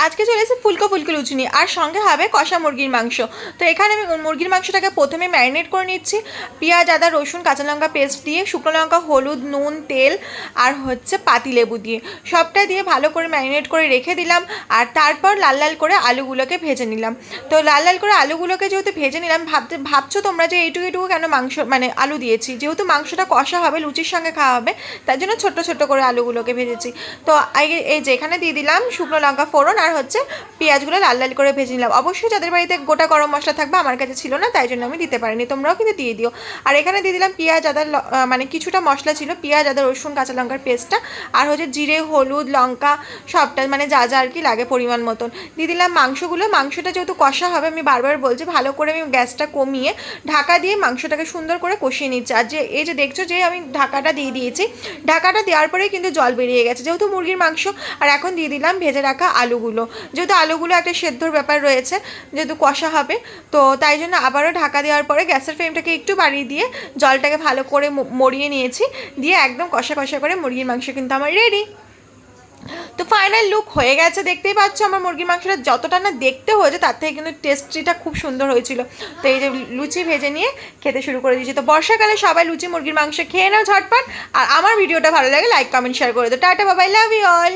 আজকে চলে এসেছি ফুলকো ফুলকো লুচি নিয়ে, আর সঙ্গে হবে কষা মুরগির মাংস। তো এখানে আমি মুরগির মাংসটাকে প্রথমে ম্যারিনেট করে নিচ্ছি পেঁয়াজ, আদা, রসুন, কাঁচা লঙ্কা পেস্ট দিয়ে, শুকনো লঙ্কা, হলুদ, নুন, তেল আর হচ্ছে পাতিলেবু দিয়ে সবটা দিয়ে ভালো করে ম্যারিনেট করে রেখে দিলাম। আর তারপর লাল লাল করে আলুগুলোকে ভেজে নিলাম। তো লাল লাল করে আলুগুলোকে যেহেতু ভেজে নিলাম, ভাবছো তোমরা যে এইটুকু এইটুকু কেন মাংস মানে আলু দিয়েছি, যেহেতু মাংসটা কষা হবে, লুচির সঙ্গে খাওয়া হবে, তার জন্য ছোট্ট ছোট্ট করে আলুগুলোকে ভেজেছি। তো এই যে এখানে দিয়ে দিলাম শুকনো লঙ্কা ফোড়ন আর হচ্ছে পেঁয়াজগুলো লাল লাল করে ভেজে নিলাম। অবশ্যই যাদের বাড়িতে গোটা গরম মশলা থাকবে, আমার কাছে ছিল না তাই জন্য আমি দিতে পারিনি, তোমরাও কিন্তু দিয়ে দিও। আর এখানে দিয়ে দিলাম পেঁয়াজ আদা, মানে কিছুটা মশলা ছিল, পেঁয়াজ আদা রসুন কাঁচা লঙ্কার পেস্টটা, আর হচ্ছে জিরে হলুদ লঙ্কা সবটা মানে যা যা আর কি লাগে পরিমাণ মতন দিয়ে দিলাম। মাংসটা যেহেতু কষা হবে, আমি বারবার বলছি, ভালো করে আমি গ্যাসটা কমিয়ে ঢাকা দিয়ে মাংসটাকে সুন্দর করে কষিয়ে নিচ্ছি। আর যে এই যে দেখছো যে আমি ঢাকাটা দিয়ে দিয়েছি, ঢাকাটা দেওয়ার পরেই কিন্তু জল বেরিয়ে গেছে যেহেতু মুরগির মাংস। আর এখন দিয়ে দিলাম ভেজে রাখা আলুগুলো, যেহেতু আলুগুলো একটা সেদ্ধর ব্যাপার রয়েছে, যেহেতু কষা হবে, তো তাই জন্য আবারও ঢাকা দেওয়ার পরে গ্যাসের ফ্লেমটাকে একটু বাড়িয়ে দিয়ে জলটাকে ভালো করে মরিয়ে নিয়েছি, দিয়ে একদম কষা কষা করে মুরগির মাংস কিন্তু আমার রেডি। তো ফাইনাল লুক হয়ে গেছে, দেখতেই পাচ্ছ আমার মুরগির মাংসটা যতটা না দেখতে হয়েছে তার থেকে কিন্তু টেস্টিটা খুব সুন্দর হয়েছিল। তো এই যে লুচি ভেজে নিয়ে খেতে শুরু করে দিয়েছি। তো বর্ষাকালে সবাই লুচি মুরগির মাংস খেয়ে নাও ঝটপট। আর আমার ভিডিওটা ভালো লাগে লাইক কমেন্ট শেয়ার করে দাও। টাটা বাবাই, লাভ ইউ অল।